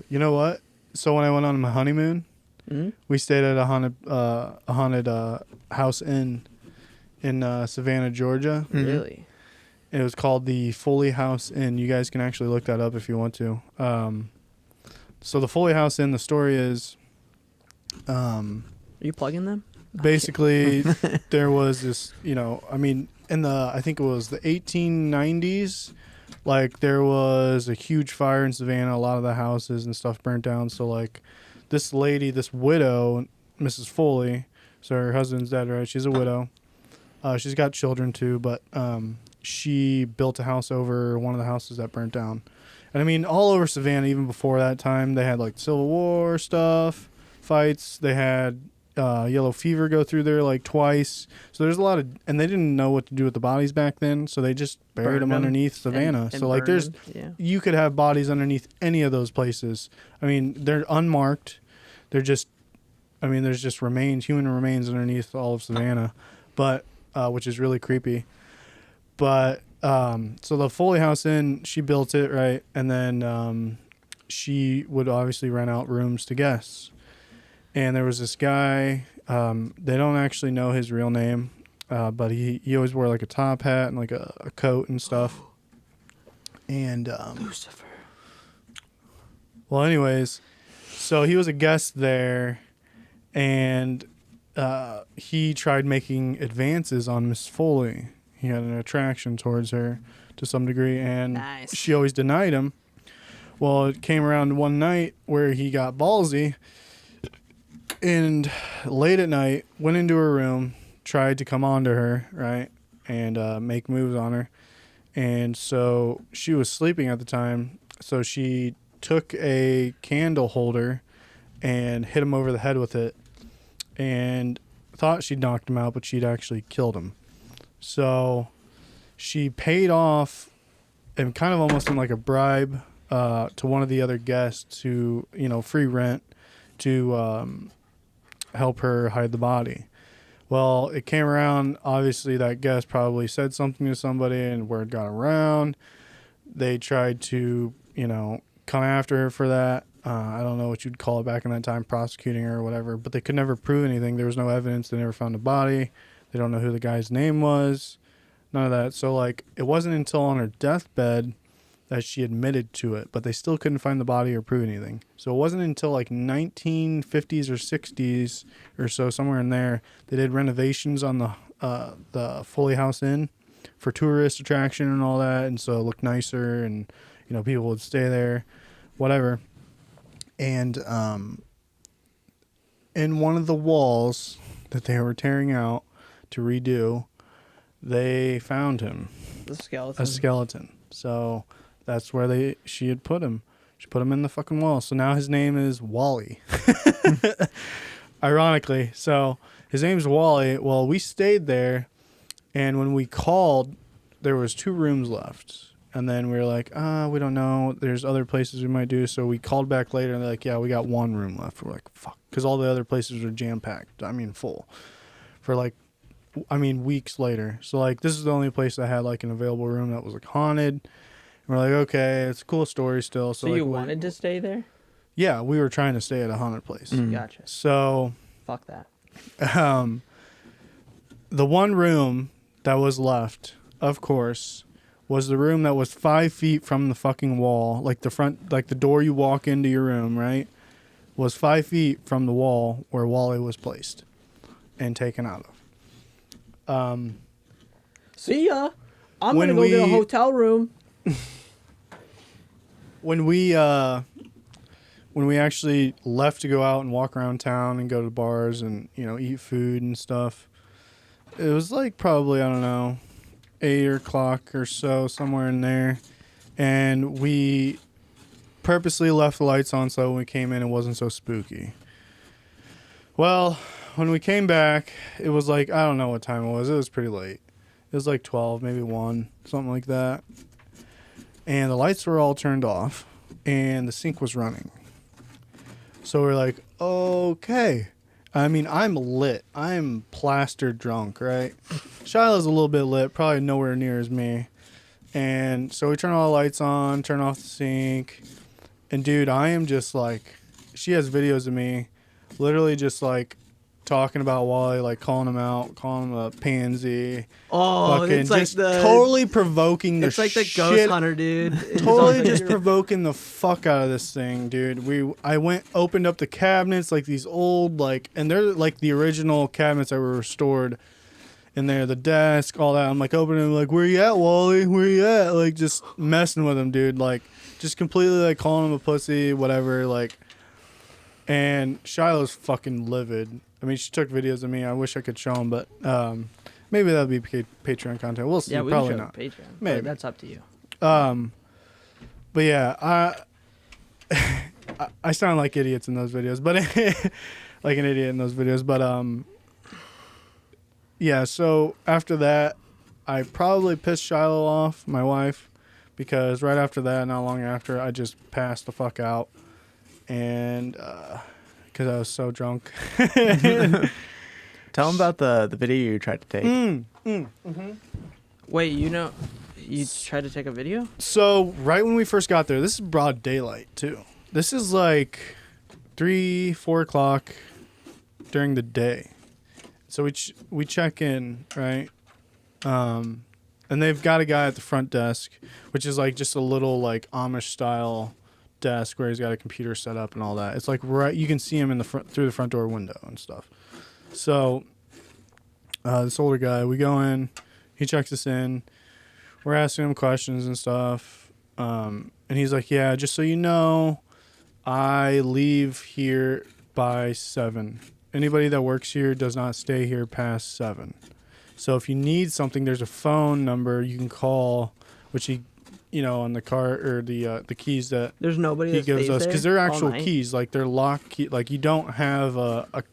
You know what? So when I went on my honeymoon, we stayed at a haunted house in Savannah, Georgia. Really? It was called the Foley House Inn. You guys can actually look that up if you want to. So the Foley House Inn, the story is, Are you plugging them? basically there was this, I think it was the 1890s. Like, there was a huge fire in Savannah. A lot of the houses and stuff burnt down. So, like, this lady, this widow, Mrs. Foley, so her husband's dead, right? She's a widow. She's got children, too, but she built a house over one of the houses that burnt down. And, I mean, all over Savannah, even before that time, they had, like, Civil War stuff, fights. They had yellow fever go through there, like, twice. So there's a lot of... And they didn't know what to do with the bodies back then, so they just buried them underneath Savannah. And so, like, there's... Yeah. You could have bodies underneath any of those places. I mean, they're unmarked. They're just... I mean, there's just remains, human remains underneath all of Savannah, but which is really creepy. But... so the Foley House Inn, she built it, right? And then she would obviously rent out rooms to guests. And there was this guy, they don't actually know his real name, but he always wore like a top hat and like a coat and stuff. And Lucifer. well, anyways, so he was a guest there, and he tried making advances on Miss Foley. He had an attraction towards her to some degree, and she always denied him. Well, it came around one night where he got ballsy, and late at night went into her room, tried to come on to her, right, and make moves on her. And so she was sleeping at the time, so she took a candle holder and hit him over the head with it, and thought she'd knocked him out, but she'd actually killed him. So she paid off, and kind of almost in like a bribe, to one of the other guests who, free rent to help her hide the body. Well, it came around, obviously that guest probably said something to somebody and word got around. They tried to, come after her for that. I don't know what you'd call it back in that time, prosecuting her or whatever, but they could never prove anything. There was no evidence. They never found a body. They don't know who the guy's name was. None of that. So, like, it wasn't until on her deathbed that she admitted to it, but they still couldn't find the body or prove anything. So it wasn't until like 1950s or 60s or so, somewhere in there, they did renovations on the Foley House Inn for tourist attraction and all that, and so it looked nicer, and people would stay there, whatever. And in one of the walls that they were tearing out to redo, they found him. The skeleton. A skeleton. So that's where she had put him. She put him in the fucking wall. So now his name is Wally. Ironically. So his name's Wally. Well, we stayed there, and when we called, there was 2 rooms left. And then we were like, we don't know. There's other places we might do. So we called back later, and they're like, yeah, we got 1 room left. We're like, fuck. Because all the other places were jam-packed. I mean, full. For weeks later. So, like, this is the only place that had, like, an available room that was, like, haunted. And we're like, okay, it's a cool story still. So like, you wanted to stay there? Yeah, we were trying to stay at a haunted place. Gotcha. So... Fuck that. The one room that was left, of course, was the room that was 5 feet from the fucking wall. Like, the front... Like, the door you walk into your room, right? Was 5 feet from the wall where Wally was placed and taken out of. See ya. I'm gonna go get a hotel room. When we actually left to go out and walk around town and go to bars and eat food and stuff, it was like probably, I don't know, 8 o'clock or so, somewhere in there, and we purposely left the lights on so when we came in it wasn't so spooky. Well, when we came back, it was like, I don't know what time it was. It was pretty late. It was like 12, maybe 1, something like that. And the lights were all turned off, and the sink was running. So we're like, okay. I mean, I'm lit. I'm plastered drunk, right? Shiloh's a little bit lit, probably nowhere near as me. And so we turn all the lights on, turn off the sink, And dude, I am just like, she has videos of me literally just like talking about Wally, like calling him out, calling him a pansy. Oh, fucking it's like just totally provoking the It's like the shit. ghost hunter, dude. Totally just provoking the fuck out of this thing, dude. I opened up the cabinets, like these old, like, and they're like the original cabinets that were restored in there, the desk, all that. I'm like opening them, like, where you at, Wally? Where you at? Like, just messing with him, dude. Like, just completely like calling him a pussy, whatever, like. And Shiloh's fucking livid. I mean, she took videos of me. I wish I could show them, but maybe that'll be Patreon content. We'll see. Yeah, we Probably can show not. Patreon. Maybe That's up to you. But yeah, I sound like idiots in those videos, but like an idiot in those videos. But yeah. So after that, I probably pissed Shiloh off, my wife, because right after that, not long after, I just passed the fuck out. And because I was so drunk. Tell them about the video you tried to take. Wait, you tried to take a video? So right when we first got there, this is broad daylight too. This is like 3-4 o'clock during the day. So we check in, right? And they've got a guy at the front desk, which is like just a little like Amish style desk where he's got a computer set up and all that. It's like right, you can see him in the front through the front door window and stuff. So this older guy, we go in, he checks us in, we're asking him questions and stuff, and he's like, yeah, just so you know, I leave here by 7. Anybody that works here does not stay here past 7. So if you need something, there's a phone number you can call, which he, on the car or the keys that there's nobody he that gives stays us, because there they're all actual night? keys, like they're lock key, like you don't have a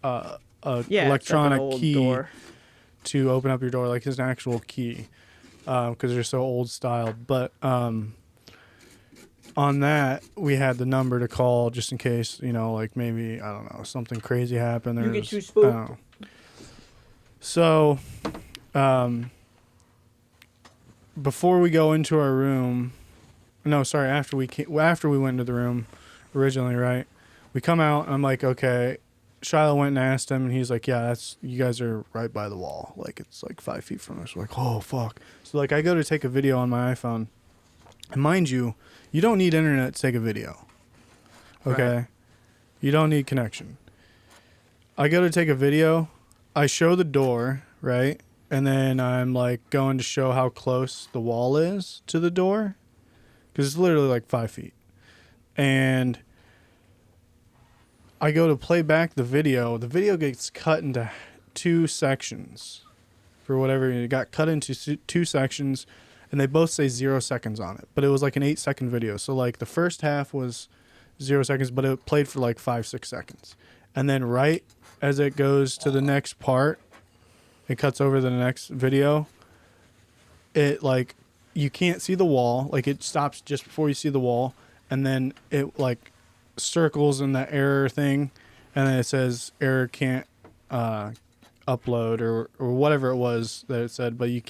Yeah, electronic it's like an old key door. to open up your door, like it's an actual key, because they're so old style. But on that, we had the number to call just in case, like maybe, I don't know, something crazy happened. You get too I spooked. don't know. So, before we go into our room, after we went into the room originally, right? We come out and I'm like, okay. Shiloh went and asked him, and he's like, yeah, you guys are right by the wall. Like, it's like 5 feet from us. We're like, oh, fuck. So, like, I go to take a video on my iPhone. And mind you, you don't need internet to take a video. Okay? Right. You don't need connection. I go to take a video. I show the door, right? And then I'm, like, going to show how close the wall is to the door. Because it's literally, like, 5 feet. And I go to play back the video. The video gets cut into 2 sections. For whatever. It got cut into 2 sections. And they both say 0 seconds on it. But it was like an 8-second video. So like the first half was 0 seconds. But it played for like 5-6 seconds. And then right as it goes to the next part. It cuts over to the next video. It like. You can't see the wall. Like it stops just before you see the wall. And then it like. Circles in the error thing, and then it says error can't upload or whatever it was that it said, but you're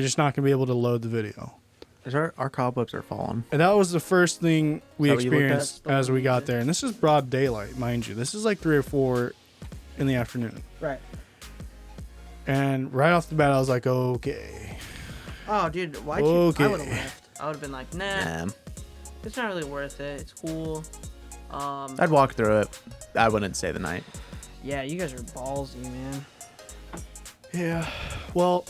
just not gonna be able to load the video. Our cobwebs are falling. And that was the first thing we experienced at? as we got there, and this is broad daylight, mind you. This is like 3 or 4 in the afternoon. Right. And right off the bat, I was like, okay. Oh, dude, why'd you? Okay. I would have left. I would have been like, nah. It's not really worth it. It's cool. I'd walk through it. I wouldn't stay the night. Yeah, you guys are ballsy, man. Yeah. Well,